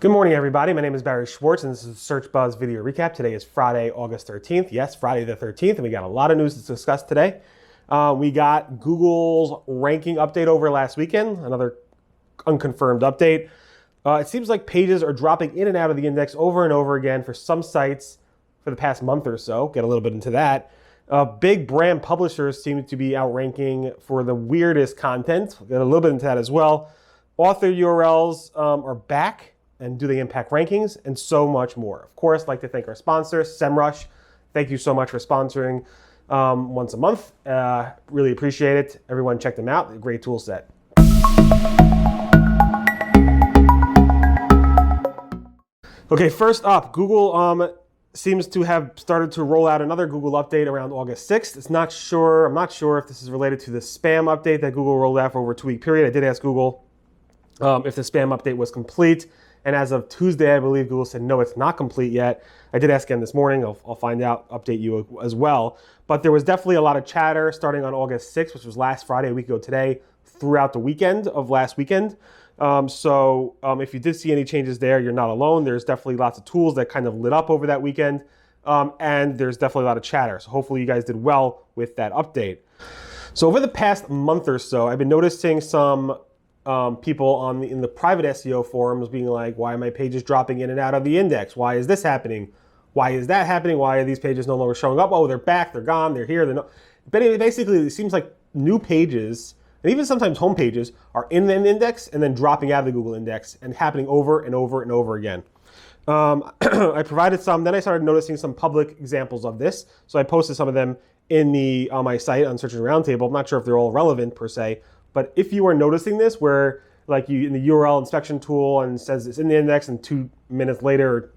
Good morning, everybody. My name is Barry Schwartz, and this is Search Buzz Video Recap. Today is Friday, August 13th. Yes, Friday the 13th, and we got a lot of news to discuss today. We got Google's ranking update over last weekend, another unconfirmed update. It seems like pages are dropping in and out of the index over and over again for some sites for the past month or so. Get a little bit into that. Big brand publishers seem to be outranking for the weirdest content. We'll get a little bit into that as well. Author URLs are back. And do they impact rankings, and so much more. Of course, I'd like to thank our sponsor, SEMrush. Thank you so much for sponsoring once a month. Really appreciate it. Everyone check them out. A great tool set. Okay, first up, Google seems to have started to roll out another Google update around August 6th. I'm not sure if this is related to the spam update that Google rolled out for over a 2-week period. I did ask Google if the spam update was complete. And as of Tuesday, I believe Google said, no, it's not complete yet. I did ask again this morning. I'll find out, update you as well. But there was definitely a lot of chatter starting on August 6th, which was last Friday, a week ago today, throughout the weekend of last weekend. So if you did see any changes there, you're not alone. There's definitely lots of tools that kind of lit up over that weekend. And there's definitely a lot of chatter. So hopefully you guys did well with that update. So over the past month or so, I've been noticing some people in the private SEO forums being like, why are my pages dropping in and out of the index? Why is this happening? Why is that happening? Why are these pages no longer showing up? Oh, they're back, they're gone, they're here, they're not. But basically, it seems like new pages, and even sometimes home pages, are in the index and then dropping out of the Google index and happening over and over and over again. I provided some, then I started noticing some public examples of this. So I posted some of them on my site on Search Engine Roundtable. I'm not sure if they're all relevant per se, but if you are noticing this, where like you in the URL inspection tool and it says it's in the index, and 2 minutes later, or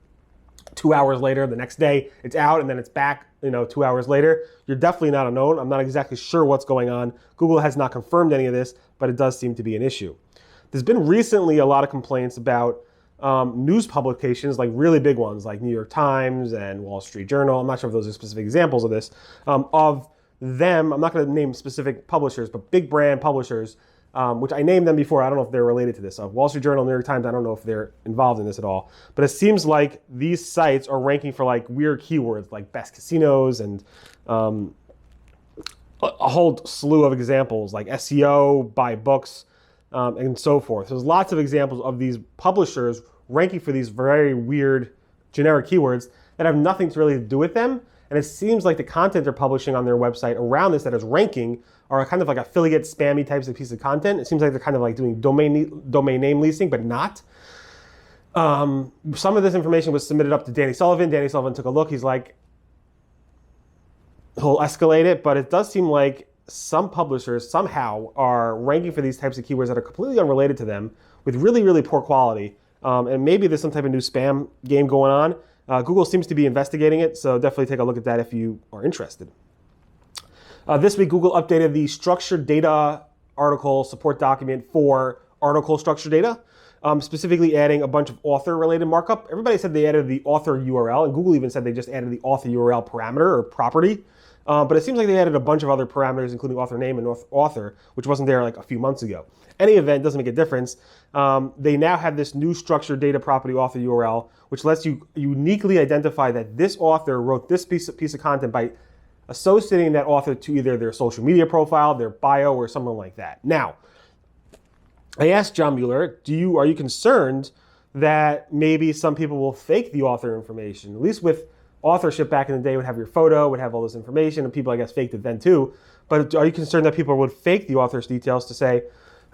2 hours later, the next day, it's out and then it's back, 2 hours later, you're definitely not unknown. I'm not exactly sure what's going on. Google has not confirmed any of this, but it does seem to be an issue. There's been recently a lot of complaints about news publications, like really big ones, like New York Times and Wall Street Journal. I'm not sure if those are specific examples of this, of them. I'm not going to name specific publishers, but big brand publishers, which I named them before. I don't know if they're related to this. Wall Street Journal, New York Times, I don't know if they're involved in this at all. But it seems like these sites are ranking for like weird keywords like best casinos and a whole slew of examples like SEO, buy books, and so forth. So there's lots of examples of these publishers ranking for these very weird generic keywords that have nothing to really do with them. And it seems like the content they're publishing on their website around this that is ranking are kind of like affiliate spammy types of piece of content. It seems like they're kind of like doing domain name leasing, but not. Some of this information was submitted up to Danny Sullivan. Danny Sullivan took a look. He's like, he'll escalate it, but it does seem like some publishers somehow are ranking for these types of keywords that are completely unrelated to them with really, really poor quality. And maybe there's some type of new spam game going on. Google seems to be investigating it, so definitely take a look at that if you are interested. This week, Google updated the structured data article support document for article structured data, specifically adding a bunch of author-related markup. Everybody said they added the author URL, and Google even said they just added the author URL parameter or property. But it seems like they added a bunch of other parameters, including author name and author, which wasn't there like a few months ago. Any event, doesn't make a difference. They now have this new structured data property author URL, which lets you uniquely identify that this author wrote this piece of content by associating that author to either their social media profile, their bio, or something like that. Now, I asked John Mueller, are you concerned that maybe some people will fake the author information? At least with authorship back in the day would have your photo, would have all this information, and people, I guess, faked it then too. But are you concerned that people would fake the author's details to say,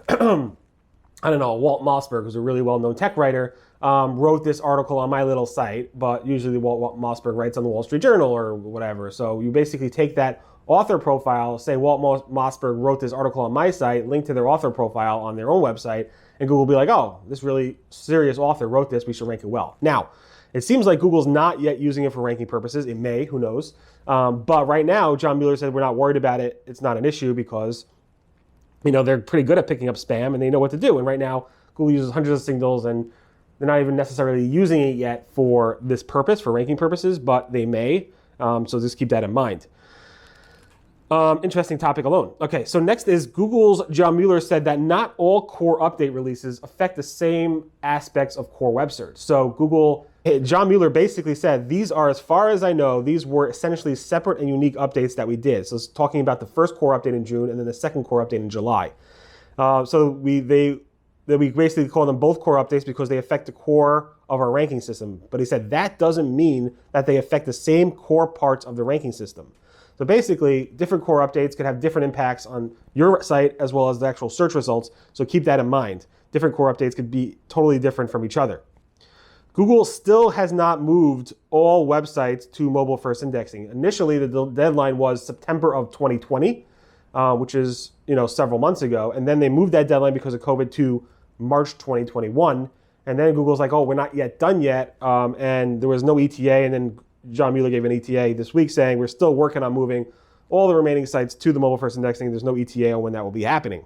I don't know, Walt Mossberg, who's a really well-known tech writer, wrote this article on my little site, but usually Walt Mossberg writes on the Wall Street Journal or whatever. So you basically take that author profile, say Walt Mossberg wrote this article on my site, link to their author profile on their own website, and Google will be like, oh, this really serious author wrote this, we should rank it well. Now, it seems like Google's not yet using it for ranking purposes. It may, who knows. But right now, John Mueller said we're not worried about it. It's not an issue because they're pretty good at picking up spam and they know what to do. And right now, Google uses hundreds of signals and they're not even necessarily using it yet for this purpose, for ranking purposes, but they may. So just keep that in mind. Interesting topic alone. Okay, so next is Google's John Mueller said that not all core update releases affect the same aspects of core web search. So John Mueller basically said, these are, as far as I know, these were essentially separate and unique updates that we did. So it's talking about the first core update in June and then the second core update in July. So we basically call them both core updates because they affect the core of our ranking system. But he said that doesn't mean that they affect the same core parts of the ranking system. So basically, different core updates could have different impacts on your site as well as the actual search results. So keep that in mind. Different core updates could be totally different from each other. Google still has not moved all websites to mobile first indexing. Initially, the deadline was September of 2020, which is several months ago. And then they moved that deadline because of COVID to March 2021. And then Google's like, oh, we're not yet done yet. And there was no ETA. And then John Mueller gave an ETA this week saying we're still working on moving all the remaining sites to the mobile first indexing. There's no ETA on when that will be happening.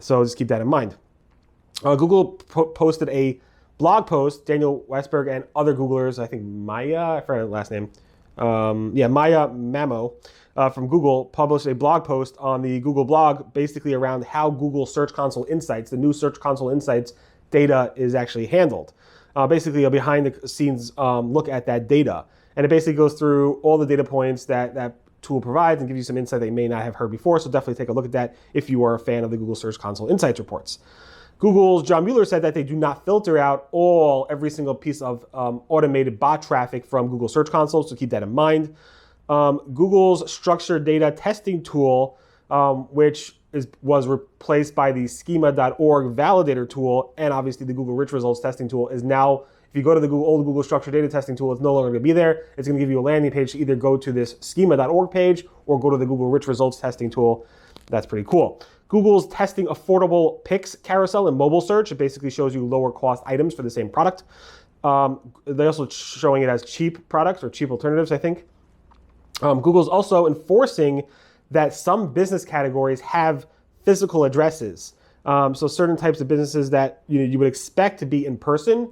So just keep that in mind. Google posted a blog post, Daniel Westberg and other Googlers, I think Maya, I forgot her last name. Maya Mamo from Google published a blog post on the Google blog basically around how Google Search Console Insights, the new Search Console Insights data is actually handled. Basically a behind the scenes look at that data. And it basically goes through all the data points that tool provides and gives you some insight that you may not have heard before. So definitely take a look at that if you are a fan of the Google Search Console Insights reports. Google's John Mueller said that they do not filter out every single piece of automated bot traffic from Google Search Console, so keep that in mind. Google's structured data testing tool, which was replaced by the schema.org validator tool, and obviously the Google Rich Results testing tool is now, if you go to the old Google structured data testing tool, it's no longer going to be there. It's going to give you a landing page to either go to this schema.org page or go to the Google Rich Results testing tool. That's pretty cool. Google's testing affordable picks carousel in mobile search. It basically shows you lower cost items for the same product. They're also showing it as cheap products or cheap alternatives, I think. Google's also enforcing that some business categories have physical addresses. So certain types of businesses that you would expect to be in person,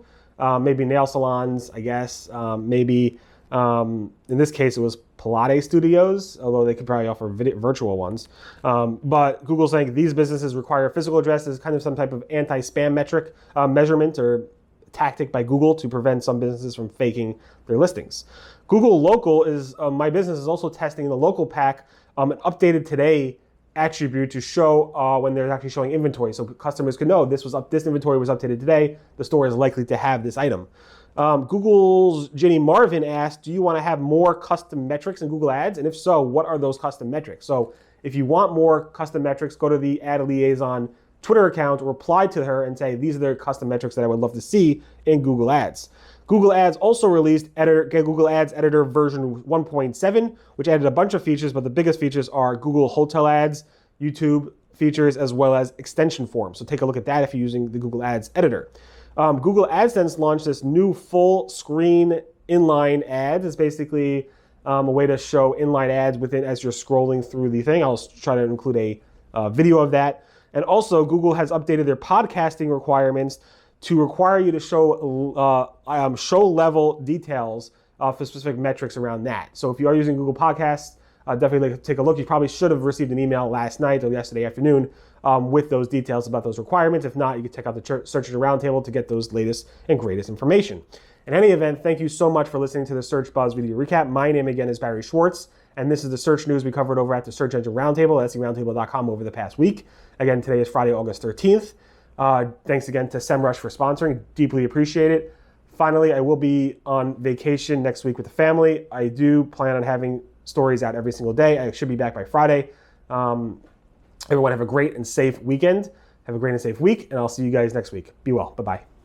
maybe nail salons, I guess, maybe in this case it was Pilates studios, although they could probably offer virtual ones. But Google's saying these businesses require physical addresses, kind of some type of anti-spam metric measurement or tactic by Google to prevent some businesses from faking their listings. Google Local my business is also testing the local pack, an updated today attribute to show when they're actually showing inventory. So customers can know this inventory was updated today. The store is likely to have this item. Google's Jenny Marvin asked, do you want to have more custom metrics in Google Ads? And if so, what are those custom metrics? So if you want more custom metrics, go to the Ad Liaison Twitter account, reply to her and say, these are the custom metrics that I would love to see in Google Ads. Google Ads also released Google Ads Editor version 1.7, which added a bunch of features, but the biggest features are Google Hotel Ads, YouTube features, as well as extension forms. So take a look at that if you're using the Google Ads Editor. Google AdSense launched this new full screen inline ads. It's basically a way to show inline ads as you're scrolling through the thing. I'll try to include a video of that. And also, Google has updated their podcasting requirements to require you to show level details for specific metrics around that. So if you are using Google Podcasts, definitely take a look. You probably should have received an email last night or yesterday afternoon with those details about those requirements. If not, you can check out the Search Engine Roundtable to get those latest and greatest information. In any event, thank you so much for listening to the Search Buzz video recap. My name again is Barry Schwartz, and this is the search news we covered over at the Search Engine Roundtable at seroundtable.com over the past week. Again, today is Friday, August 13th. Thanks again to SEMrush for sponsoring. Deeply appreciate it. Finally, I will be on vacation next week with the family. I do plan on having stories out every single day. I should be back by Friday. Everyone have a great and safe weekend. Have a great and safe week, and I'll see you guys next week. Be well. Bye-bye.